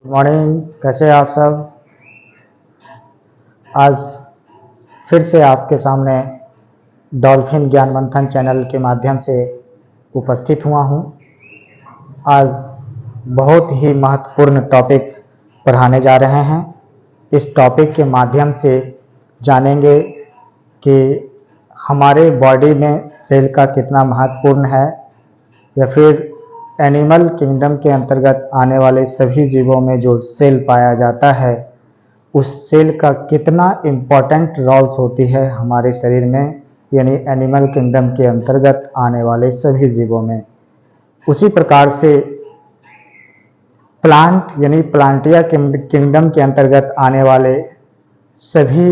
Good morning. कैसे हैं आप सब। आज फिर से आपके सामने डॉल्फिन ज्ञान मंथन चैनल के माध्यम से उपस्थित हुआ हूं। आज बहुत ही महत्वपूर्ण टॉपिक पढ़ाने जा रहे हैं। इस टॉपिक के माध्यम से जानेंगे कि हमारे बॉडी में सेल का कितना महत्वपूर्ण है, या फिर एनिमल किंगडम के अंतर्गत आने वाले सभी जीवों में जो सेल पाया जाता है उस सेल का कितना इम्पोर्टेंट रोल्स होती है हमारे शरीर में, यानी एनिमल किंगडम के अंतर्गत आने वाले सभी जीवों में। उसी प्रकार से प्लांट यानी प्लांटिया किंगडम के अंतर्गत आने वाले सभी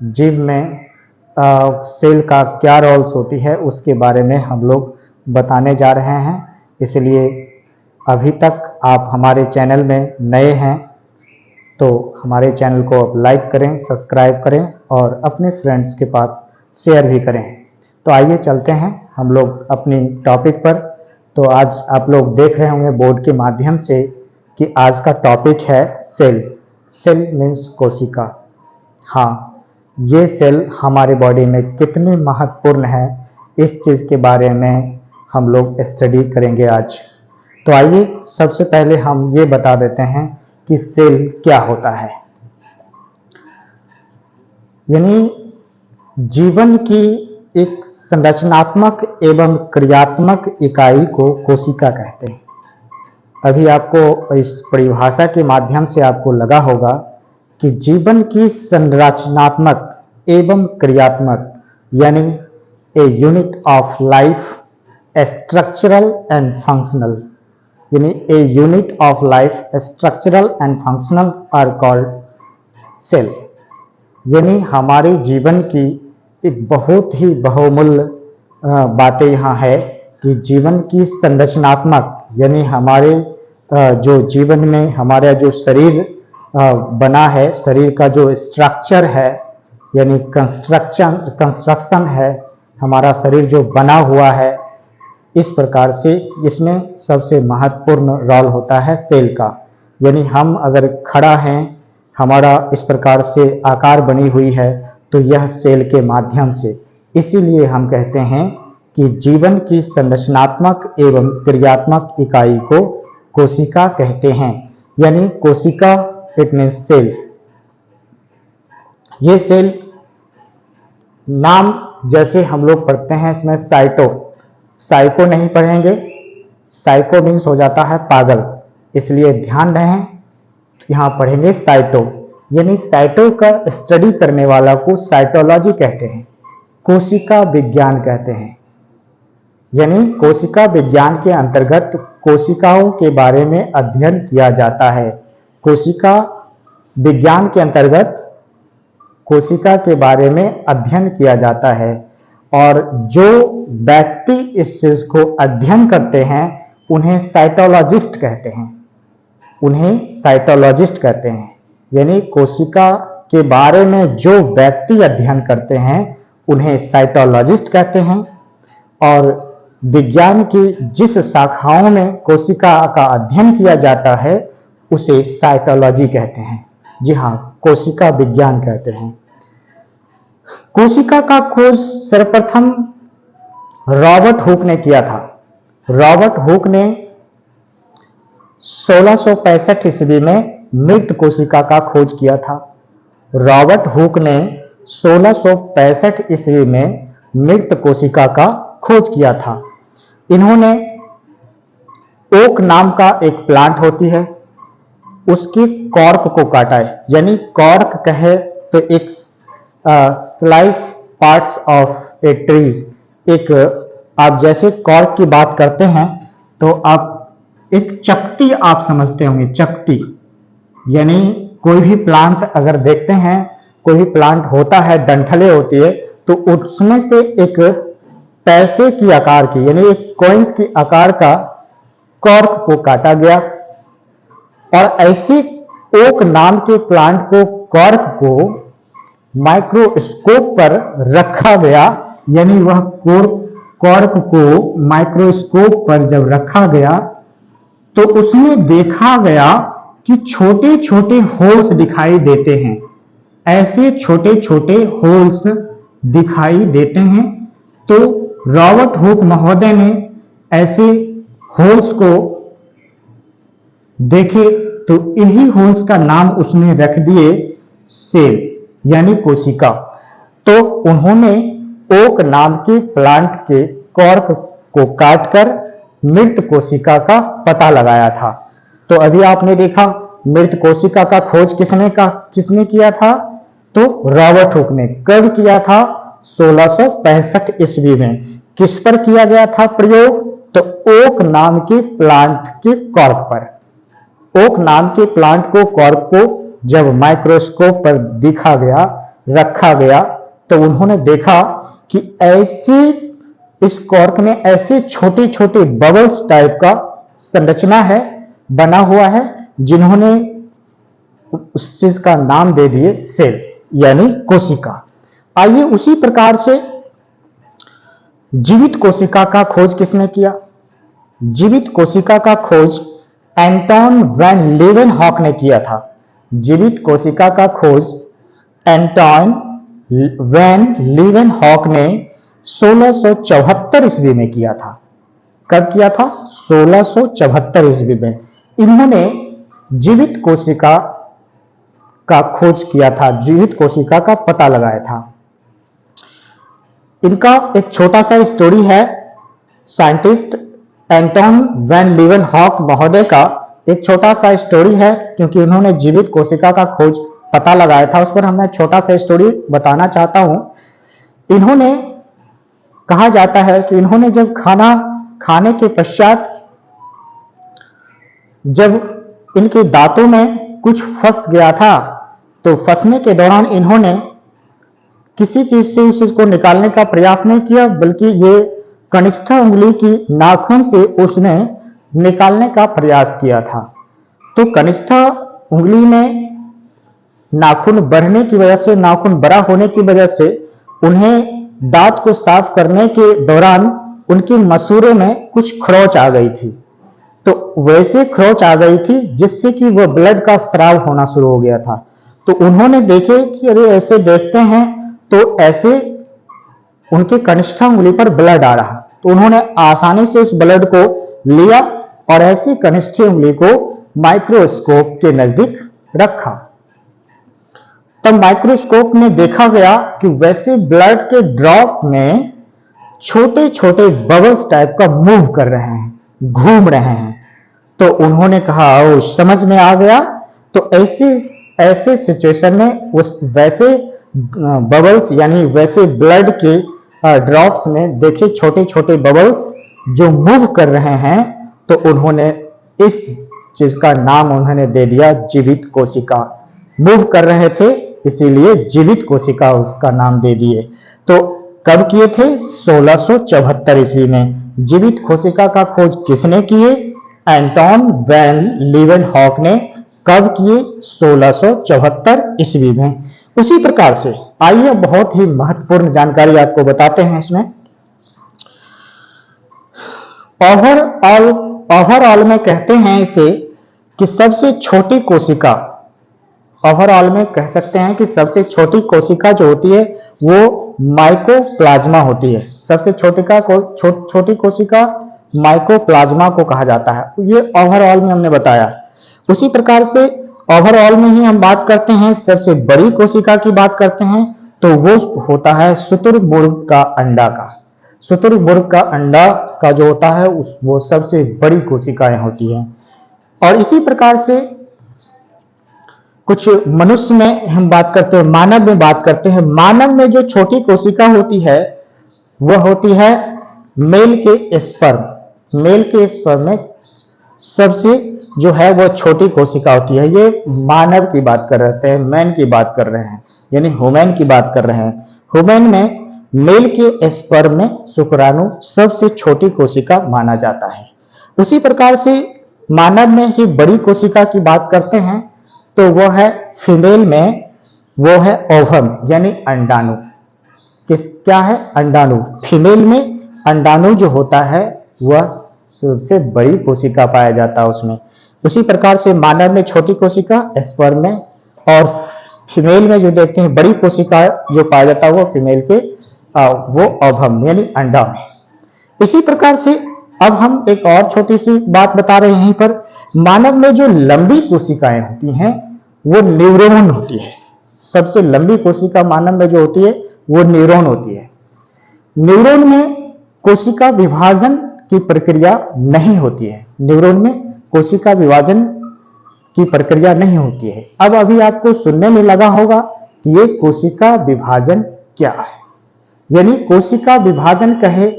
जीव में सेल का क्या रोल्स होती है उसके बारे में हम लोग बताने जा रहे हैं। इसलिए अभी तक आप हमारे चैनल में नए हैं तो हमारे चैनल को आप लाइक करें, सब्सक्राइब करें और अपने फ्रेंड्स के पास शेयर भी करें। तो आइए चलते हैं हम लोग अपनी टॉपिक पर। तो आज आप लोग देख रहे होंगे बोर्ड के माध्यम से कि आज का टॉपिक है सेल। सेल मीन्स कोशिका। हाँ, ये सेल हमारे बॉडी में कितने महत्वपूर्ण है इस चीज़ के बारे में हम लोग स्टडी करेंगे आज। तो आइए सबसे पहले हम ये बता देते हैं कि सेल क्या होता है। यानी जीवन की एक संरचनात्मक एवं क्रियात्मक इकाई को कोशिका कहते हैं। अभी आपको इस परिभाषा के माध्यम से आपको लगा होगा कि जीवन की संरचनात्मक एवं क्रियात्मक यानी a unit of life, structural and functional, यानी a unit of life, structural and functional are called cell. यानी हमारे जीवन की एक बहुत ही बहुमूल्य बातें यहाँ है कि जीवन की संरचनात्मक यानी हमारे जो जीवन में हमारा जो शरीर बना है, शरीर का जो स्ट्रक्चर है यानी कंस्ट्रक्शन है, हमारा शरीर जो बना हुआ है, इस प्रकार से इसमें सबसे महत्वपूर्ण रोल होता है सेल का। यानी हम अगर खड़ा हैं, हमारा इस प्रकार से आकार बनी हुई है तो यह सेल के माध्यम से। इसीलिए हम कहते हैं कि जीवन की संरचनात्मक एवं क्रियात्मक इकाई को कोशिका कहते हैं। यानी कोशिका इट मीन्स सेल। ये सेल नाम जैसे हम लोग पढ़ते हैं इसमें साइको नहीं पढ़ेंगे, साइको मीन्स हो जाता है पागल, इसलिए ध्यान रहें, यहां पढ़ेंगे साइटो। यानी साइटो का स्टडी करने वाला को साइटोलॉजी कहते हैं, कोशिका विज्ञान कहते हैं। यानी कोशिका विज्ञान के अंतर्गत कोशिकाओं के बारे में अध्ययन किया जाता है। कोशिका विज्ञान के अंतर्गत कोशिका के बारे में अध्ययन किया जाता है, और जो व्यक्ति इस चीज को अध्ययन करते हैं उन्हें साइटोलॉजिस्ट कहते हैं, उन्हें साइटोलॉजिस्ट कहते हैं। यानी कोशिका के बारे में जो व्यक्ति अध्ययन करते हैं उन्हें साइटोलॉजिस्ट कहते हैं, और विज्ञान की जिस शाखाओं में कोशिका का अध्ययन किया जाता है उसे साइटोलॉजी कहते हैं। जी हाँ, कोशिका विज्ञान कहते हैं। कोशिका का खोज सर्वप्रथम रॉबर्ट हुक ने किया था। रॉबर्ट हुक ने 1665 ईस्वी में मृत कोशिका का खोज किया था। रॉबर्ट हुक ने 1665 ईस्वी में मृत कोशिका का खोज किया था। इन्होंने ओक नाम का एक प्लांट होती है, उसकी कॉर्क को काटा है। यानी कॉर्क कहे तो एक slice parts of a tree, एक आप जैसे कॉर्क की बात करते हैं तो आप एक चकती आप समझते होंगे, चकती। यानी कोई भी प्लांट अगर देखते हैं, कोई भी प्लांट होता है, डंठलें होती है, तो उसमें से एक पैसे की आकार की यानी एक कॉइन्स की आकार का कॉर्क को काटा गया, और ऐसे ओक नाम के प्लांट को, कॉर्क को माइक्रोस्कोप पर रखा गया। यानी वह कॉर्क को माइक्रोस्कोप पर जब रखा गया तो उसमें देखा गया कि छोटे छोटे होल्स दिखाई देते हैं, ऐसे छोटे छोटे होल्स दिखाई देते हैं। तो रॉबर्ट हुक महोदय ने ऐसे होल्स को देखे तो इन्हीं होल्स का नाम उसने रख दिए सेल यानी कोशिका। तो उन्होंने ओक नाम के प्लांट के कॉर्क को काटकर मृत कोशिका का पता लगाया था। तो अभी आपने देखा मृत कोशिका का खोज किसने किया था? तो रॉबर्ट हुक ने। कब किया था? 1665 ईस्वी में। किस पर किया गया था प्रयोग? तो ओक नाम के प्लांट के कॉर्क पर। ओक नाम के प्लांट को कॉर्क को जब माइक्रोस्कोप पर देखा गया, रखा गया, तो उन्होंने देखा कि ऐसे इस कॉर्क में ऐसे छोटे छोटे बबल्स टाइप का संरचना है, बना हुआ है, जिन्होंने उस चीज का नाम दे दिए सेल यानी कोशिका। आइए उसी प्रकार से जीवित कोशिका का खोज किसने किया? जीवित कोशिका का खोज एंटोन वैन लीवेनहॉक ने किया था। जीवित कोशिका का खोज एंटोन वैन लीवेनहॉक ने 1674 ईस्वी में किया था। कब किया था? 1674 ईस्वी में इन्होंने जीवित कोशिका का खोज किया था, जीवित कोशिका का पता लगाया था। इनका एक छोटा सा स्टोरी है। साइंटिस्ट एंटोन वैन लीवेनहॉक महोदय का एक छोटा सा स्टोरी है, क्योंकि उन्होंने जीवित कोशिका का खोज पता लगाया था। उस पर मैं छोटा सा स्टोरी बताना चाहता हूं। इन्होंने, कहा जाता है कि इन्होंने जब खाना खाने के पश्चात जब इनके दांतों में कुछ फंस गया था, तो फंसने के दौरान इन्होंने किसी चीज से उस चीज को निकालने का प्रयास नहीं किया, बल्कि ये कनिष्ठा उंगली की नाखून से उसने निकालने का प्रयास किया था। तो कनिष्ठा उंगली में नाखून बढ़ने की वजह से, नाखून बड़ा होने की वजह से उन्हें दांत को साफ करने के दौरान उनके मसूड़े में कुछ खरोंच आ गई थी। तो वैसे खरोंच आ गई थी जिससे कि वह ब्लड का स्राव होना शुरू हो गया था। तो उन्होंने देखे कि अरे ऐसे देखते हैं तो ऐसे उनके कनिष्ठा उंगली पर ब्लड आ रहा। तो उन्होंने आसानी से उस ब्लड को लिया और ऐसी कनिष्ठ उंगली को माइक्रोस्कोप के नजदीक रखा। तब माइक्रोस्कोप में देखा गया कि वैसे ब्लड के ड्रॉप में छोटे छोटे बबल्स टाइप का मूव कर रहे हैं, घूम रहे हैं। तो उन्होंने कहा ओ समझ में आ गया। तो ऐसे सिचुएशन में उस वैसे बबल्स यानी वैसे ब्लड के ड्रॉप्स में देखे छोटे छोटे बबल्स जो मूव कर रहे हैं, तो उन्होंने इस चीज का नाम उन्होंने दे दिया जीवित कोशिका। मूव कर रहे थे इसीलिए जीवित कोशिका उसका नाम दे दिए। तो कब किए थे? 1674 ईस्वी में। जीवित कोशिका का खोज किसने किए? एंटोन वैन लीवेनहॉक ने। कब किए? 1674 ईस्वी में। उसी प्रकार से आइए बहुत ही महत्वपूर्ण जानकारी आपको बताते हैं इसमें। ओवरऑल में कहते हैं इसे कि सबसे छोटी कोशिका, ओवरऑल में कह सकते हैं कि सबसे छोटी कोशिका जो होती है वो माइकोप्लाज्मा होती है। सबसे छोटी कोशिका माइकोप्लाज्मा को कहा जाता है। ये ओवरऑल में हमने बताया। उसी प्रकार से ओवरऑल में ही हम बात करते हैं, सबसे बड़ी कोशिका की बात करते हैं, तो वो होता है शुतुरमुर्ग का अंडा का। शुतुरमुर्ग का अंडा का जो होता है वो सबसे बड़ी कोशिकाएं होती हैं। और इसी प्रकार से कुछ मनुष्य में हम बात करते हैं, मानव में बात करते हैं। मानव में जो छोटी कोशिका होती है वह होती है मेल के स्पर्म। मेल के स्पर्म में सबसे जो है वह छोटी कोशिका होती है। ये मानव की बात कर रहे हैं, मैन की बात कर रहे हैं, यानी ह्यूमन की बात कर रहे हैं। ह्यूमन में मेल के स्पर्म में शुक्राणु सबसे छोटी कोशिका माना जाता है। उसी प्रकार से मानव में ही बड़ी कोशिका की बात करते हैं तो वह है फीमेल में, वो है ओवम यानी अंडाणु। क्या है? अंडाणु। फीमेल में अंडाणु जो होता है वह सबसे बड़ी कोशिका पाया जाता है उसमें। इसी प्रकार से मानव में छोटी कोशिका स्पर्म में, और फीमेल में जो देखते हैं बड़ी कोशिका जो पाया जाता है वो फीमेल के वो ओवम यानी अंडा में। इसी प्रकार से अब हम एक और छोटी सी बात बता रहे हैं यहीं पर, मानव में जो लंबी कोशिकाएं होती हैं वो न्यूरॉन होती है। सबसे लंबी कोशिका मानव में जो होती है वो न्यूरॉन होती है। न्यूरॉन में कोशिका विभाजन की प्रक्रिया नहीं होती है। न्यूरॉन में कोशिका विभाजन की प्रक्रिया नहीं होती है। अब अभी आपको सुनने में लगा होगा कि ये कोशिका विभाजन क्या है। यानी कोशिका विभाजन कहे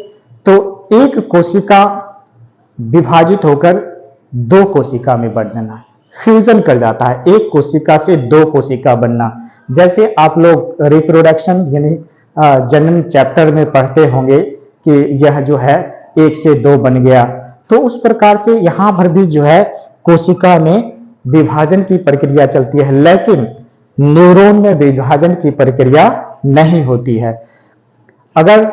तो एक कोशिका विभाजित होकर दो कोशिका में बढ़ जाना, फ्यूजन कर जाता है, एक कोशिका से दो कोशिका बनना। जैसे आप लोग रिप्रोडक्शन यानी जनन चैप्टर में पढ़ते होंगे कि यह जो है एक से दो बन गया, तो उस प्रकार से यहां पर भी जो है कोशिका में विभाजन की प्रक्रिया चलती है, लेकिन न्यूरॉन में विभाजन की प्रक्रिया नहीं होती है। अगर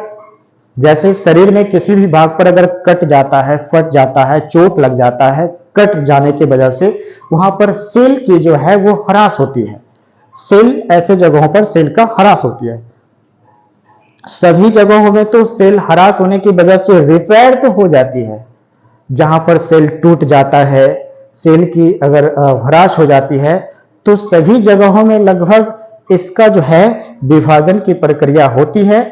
जैसे शरीर में किसी भी भाग पर अगर कट जाता है, फट जाता है, चोट लग जाता है, कट जाने की वजह से वहां पर सेल की जो है वो ह्रास होती है। सेल ऐसे जगहों पर सेल का ह्रास होती है। सभी जगहों में तो सेल ह्रास होने की वजह से रिपेयर तो हो जाती है। जहां पर सेल टूट जाता है, सेल की अगर ह्रास हो जाती है, तो सभी जगहों में लगभग इसका जो है विभाजन की प्रक्रिया होती है।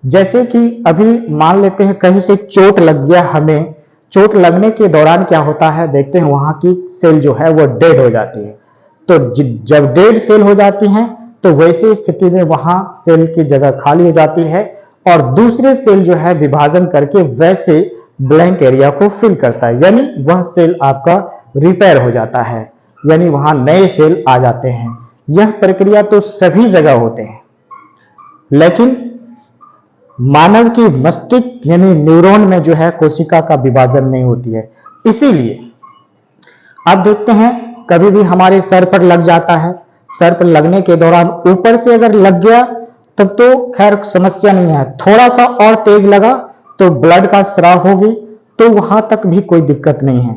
जैसे कि अभी मान लेते हैं कहीं से चोट लग गया, हमें चोट लगने के दौरान क्या होता है देखते हैं, वहां की सेल जो है वो डेड हो जाती है। तो जब डेड सेल हो जाती हैं तो वैसी स्थिति में वहां सेल की जगह खाली हो जाती है और दूसरे सेल जो है विभाजन करके वैसे ब्लैंक एरिया को फिल करता है, यानी वह सेल आपका रिपेयर हो जाता है, यानी वहां नए सेल आ जाते हैं। यह प्रक्रिया तो सभी जगह होते हैं, लेकिन मानव की मस्तिष्क यानी न्यूरॉन में जो है कोशिका का विभाजन नहीं होती है। इसीलिए अब देखते हैं कभी भी हमारे सर पर लग जाता है, सर पर लगने के दौरान ऊपर से अगर लग गया तब तो खैर समस्या नहीं है, थोड़ा सा और तेज लगा तो ब्लड का स्राव होगी, तो वहां तक भी कोई दिक्कत नहीं है।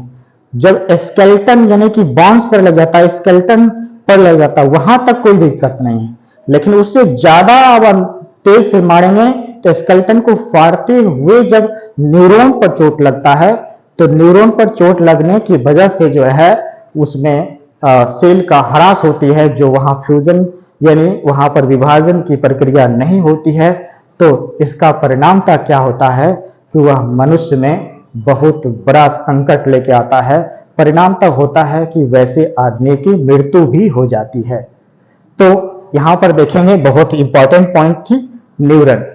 जब स्केलेटन यानी कि बोन्स पर लग जाता है, स्केलेटन पर लग जाता है, वहां तक कोई दिक्कत नहीं है। लेकिन उससे ज्यादा अब तेज से मारेंगे तो स्केलेटन को फाड़ते हुए जब न्यूरॉन पर चोट लगता है, तो न्यूरॉन पर चोट लगने की वजह से जो है उसमें सेल का ह्रास होती है, जो वहां फ्यूजन यानी वहां पर विभाजन की प्रक्रिया नहीं होती है। तो इसका परिणामता क्या होता है कि वह मनुष्य में बहुत बड़ा संकट लेके आता है। परिणामता होता है कि वैसे आदमी की मृत्यु भी हो जाती है। तो यहां पर देखेंगे बहुत इंपॉर्टेंट पॉइंट थी न्यूरॉन।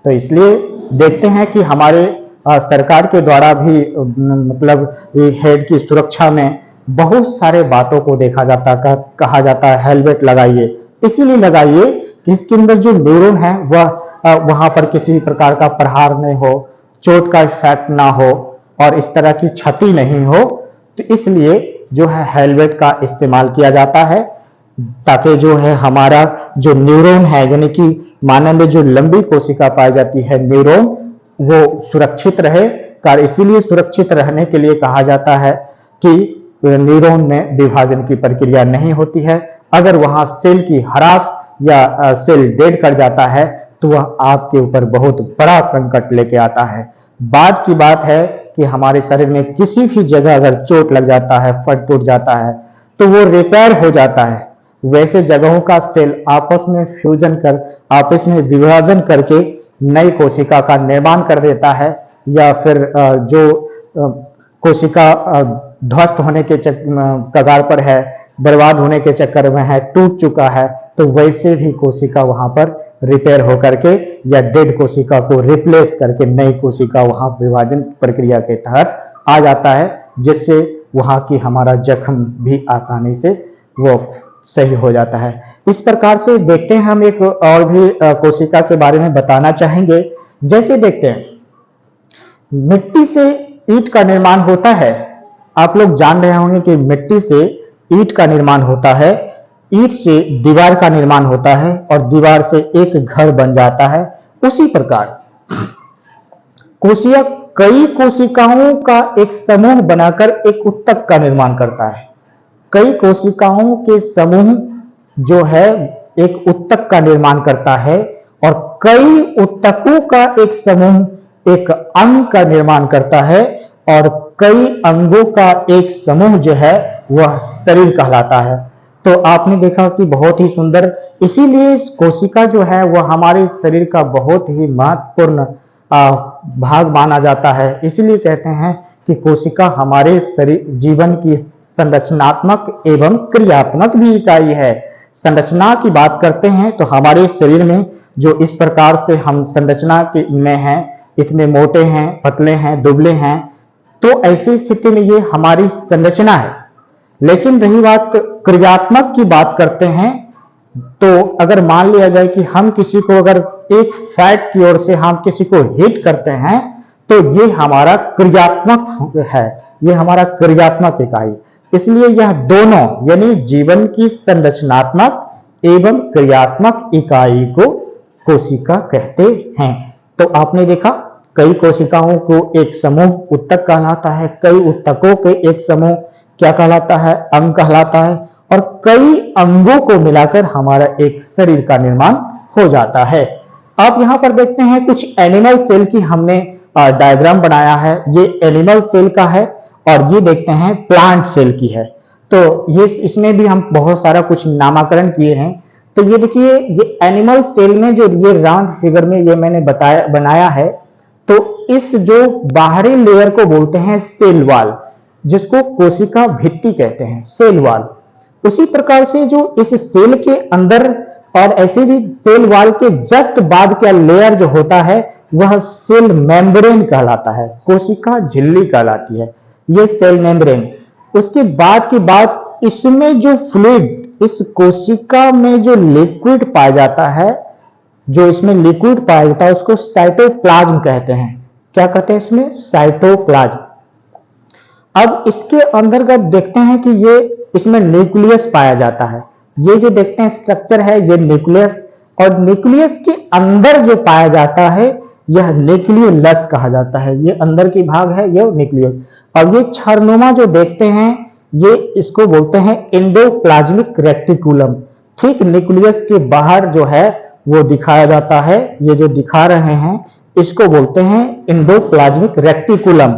तो इसलिए देखते हैं कि हमारे सरकार के द्वारा भी मतलब हेड की सुरक्षा में बहुत सारे बातों को देखा जाता, कहा जाता है हेलमेट लगाइए, इसीलिए लगाइए कि इसके अंदर जो न्यूरॉन है वह वहां पर किसी भी प्रकार का प्रहार नहीं हो, चोट का इफेक्ट ना हो और इस तरह की क्षति नहीं हो। तो इसलिए जो है हेलमेट का इस्तेमाल किया जाता है, ताकि जो है हमारा जो न्यूरॉन है यानी कि मानव में जो लंबी कोशिका पाई जाती है न्यूरॉन, वो सुरक्षित रहे। इसीलिए सुरक्षित रहने के लिए कहा जाता है कि न्यूरॉन में विभाजन की प्रक्रिया नहीं होती है। अगर वहां सेल की ह्रास या सेल डेड कर जाता है तो वह आपके ऊपर बहुत बड़ा संकट लेके आता है। बाद की बात है कि हमारे शरीर में किसी भी जगह अगर चोट लग जाता है, फट टूट जाता है, तो वो रिपेयर हो जाता है। वैसे जगहों का सेल आपस में फ्यूजन कर, आपस में विभाजन करके नई कोशिका का निर्माण कर देता है, या फिर जो कोशिका ध्वस्त होने के कगार पर है, बर्बाद होने के चक्कर में है, टूट चुका है, तो वैसे भी कोशिका वहां पर रिपेयर होकर के या डेड कोशिका को रिप्लेस करके नई कोशिका वहां विभाजन प्रक्रिया के तहत आ जाता है, जिससे वहां की हमारा जख्म भी आसानी से वो सही हो जाता है। इस प्रकार से देखते हैं हम एक और भी कोशिका के बारे में बताना चाहेंगे। जैसे देखते हैं मिट्टी से ईंट का निर्माण होता है। आप लोग जान रहे होंगे कि मिट्टी से ईंट का निर्माण होता है, ईंट से दीवार का निर्माण होता है और दीवार से एक घर बन जाता है। उसी प्रकार कई कोशिकाओं का एक समूह बनाकर एक उत्तक का निर्माण करता है। कई कोशिकाओं के समूह जो है एक उत्तक का निर्माण करता है और कई उत्तकों का एक समूह एक अंग का निर्माण करता है और कई अंगों का एक समूह जो है वह शरीर कहलाता है। तो आपने देखा कि बहुत ही सुंदर, इसीलिए कोशिका जो है वह हमारे शरीर का बहुत ही महत्वपूर्ण भाग माना जाता है। इसलिए कहते हैं कि कोशिका हमारे शरीर जीवन की संरचनात्मक एवं क्रियात्मक भी इकाई है। संरचना की बात करते हैं तो हमारे शरीर में जो इस प्रकार से हम संरचना में हैं, इतने मोटे हैं, पतले हैं, दुबले हैं, तो ऐसी स्थिति में ये हमारी संरचना है। लेकिन रही बात क्रियात्मक की बात करते हैं तो अगर मान लिया जाए कि हम किसी को अगर एक फैट की ओर से हम किसी को हिट करते हैं तो ये हमारा क्रियात्मक है, ये हमारा क्रियात्मक इकाई। इसलिए यह दोनों यानी जीवन की संरचनात्मक एवं क्रियात्मक इकाई को कोशिका कहते हैं। तो आपने देखा कई कोशिकाओं को एक समूह उत्तक कहलाता है, कई उत्तकों के एक समूह क्या कहलाता है, अंग कहलाता है, और कई अंगों को मिलाकर हमारा एक शरीर का निर्माण हो जाता है। आप यहां पर देखते हैं कुछ एनिमल सेल की हमने डायग्राम बनाया है। ये एनिमल सेल का है और ये देखते हैं प्लांट सेल की है। तो ये इसमें भी हम बहुत सारा कुछ नामकरण किए हैं। तो ये देखिए, ये एनिमल सेल में जो ये राउंड फिगर में ये मैंने बनाया है, तो इस जो बाहरी लेयर को बोलते हैं सेल वॉल, जिसको कोशिका भित्ति कहते हैं, सेल वॉल। उसी प्रकार से जो इस सेल के अंदर और ऐसे भी सेल वॉल के जस्ट बाद का लेयर जो होता है वह सेल मेम्ब्रेन कहलाता है, कोशिका झिल्ली कहलाती है ये सेल मेम्ब्रेन। उसके बाद की बात, इसमें जो फ्लूइड, इस कोशिका में जो लिक्विड पाया जाता है, जो इसमें लिक्विड पाया जाता है उसको साइटोप्लाज्म कहते हैं। क्या कहते हैं इसमें? साइटोप्लाज्म। अब इसके अंतर्गत देखते हैं कि ये इसमें न्यूक्लियस पाया जाता है। ये जो देखते हैं स्ट्रक्चर है ये न्यूक्लियस, और न्यूक्लियस के अंदर जो पाया जाता है यह न्यूक्लियोलस कहा जाता है। ये अंदर की भाग है ये न्यूक्लियस। और ये क्षारनुमा जो देखते हैं ये इसको बोलते हैं एंडोप्लाज्मिक रेटिकुलम। ठीक न्यूक्लियस के बाहर जो है वो दिखाया जाता है, ये जो दिखा रहे हैं इसको बोलते हैं एंडोप्लाज्मिक रेटिकुलम।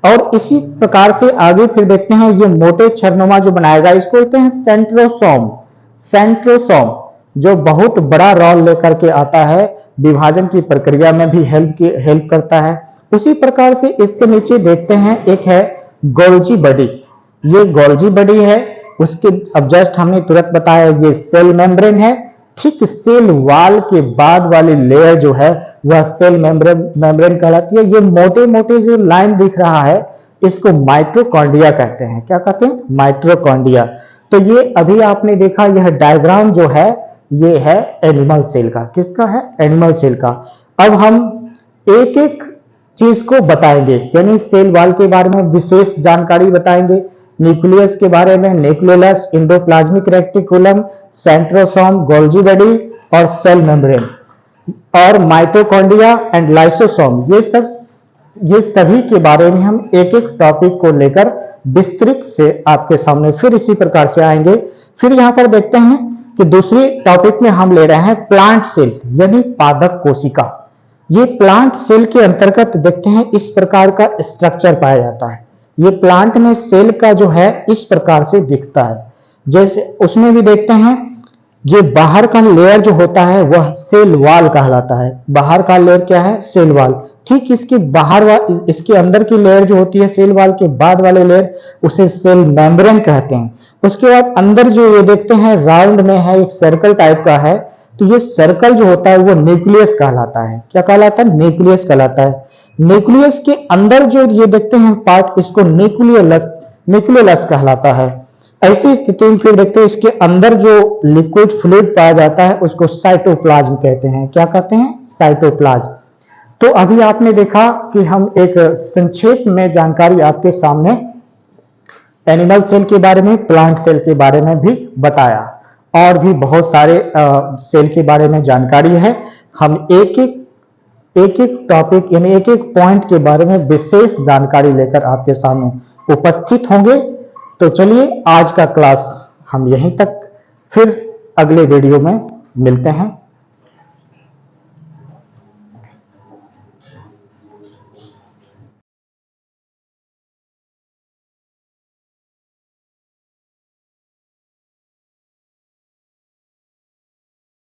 और इसी प्रकार से आगे फिर देखते हैं ये मोटे क्षारनुमा जो बनाएगा इसको बोलते हैं सेंट्रोसोम। सेंट्रोसोम जो बहुत बड़ा रोल लेकर के आता है, विभाजन की प्रक्रिया में भी हेल्प करता है। उसी प्रकार से इसके नीचे देखते हैं एक है गोल्जी बॉडी। ये गोल्जी बॉडी है, उसके अब जस्ट हमने तुरंत बताया ये सेल मेम्ब्रेन है। ठीक सेल वॉल के बाद वाली लेयर जो है वह सेल मेम्ब्रेन कहलाती है। ये मोटे मोटे जो लाइन दिख रहा है इसको माइटोकॉन्ड्रिया कहते हैं। क्या कहते हैं? माइटोकॉन्ड्रिया। तो ये अभी आपने देखा यह डायग्राम जो है ये है एनिमल सेल का। किसका है? एनिमल सेल का। अब हम एक एक चीज को बताएंगे, यानी सेल वॉल के बारे में विशेष जानकारी बताएंगे, न्यूक्लियस के बारे में, nucleolus, endoplasmic reticulum, centrosome, Golgi body और सेल मेम्ब्रेन, और माइटोकॉन्ड्रिया एंड लाइसोसोम। ये सभी के बारे में हम एक एक टॉपिक को लेकर विस्तृत से आपके सामने फिर इसी प्रकार से आएंगे। फिर यहां पर देखते हैं कि दूसरी टॉपिक में हम ले रहे हैं प्लांट सेल यानी पादप कोशिका। ये प्लांट सेल के अंतर्गत देखते हैं इस प्रकार का स्ट्रक्चर पाया जाता है। ये प्लांट में सेल का जो है इस प्रकार से दिखता है। जैसे उसमें भी देखते हैं ये बाहर का लेयर जो होता है वह सेल वॉल कहलाता है। बाहर का लेयर क्या है? Cell wall. ठीक इसके बाहर इसके अंदर की लेयर जो होती है सेल वॉल के बाद वाले लेयर उसे सेल मेम्ब्रेन कहते हैं। उसके बाद अंदर जो ये देखते हैं राउंड में है, एक सर्कल टाइप का है, तो ये सर्कल जो होता है वो न्यूक्लियस कहलाता है। क्या कहलाता है? न्यूक्लियस कहलाता है। न्यूक्लियस के अंदर जो ये देखते हैं पार्ट इसको न्यूक्लियोलस कहलाता है। ऐसी स्थिति में फिर देखते हैं इसके अंदर जो लिक्विड फ्लूइड पाया जाता है उसको साइटोप्लाज्म कहते हैं। क्या कहते हैं? साइटोप्लाज्म। तो अभी आपने देखा कि हम एक संक्षेप में जानकारी आपके सामने एनिमल सेल के बारे में, प्लांट सेल के बारे में भी बताया, और भी बहुत सारे सेल के बारे में जानकारी है। हम एक एक एक एक टॉपिक यानी एक एक पॉइंट के बारे में विशेष जानकारी लेकर आपके सामने उपस्थित होंगे। तो चलिए आज का क्लास हम यहीं तक, फिर अगले वीडियो में मिलते हैं।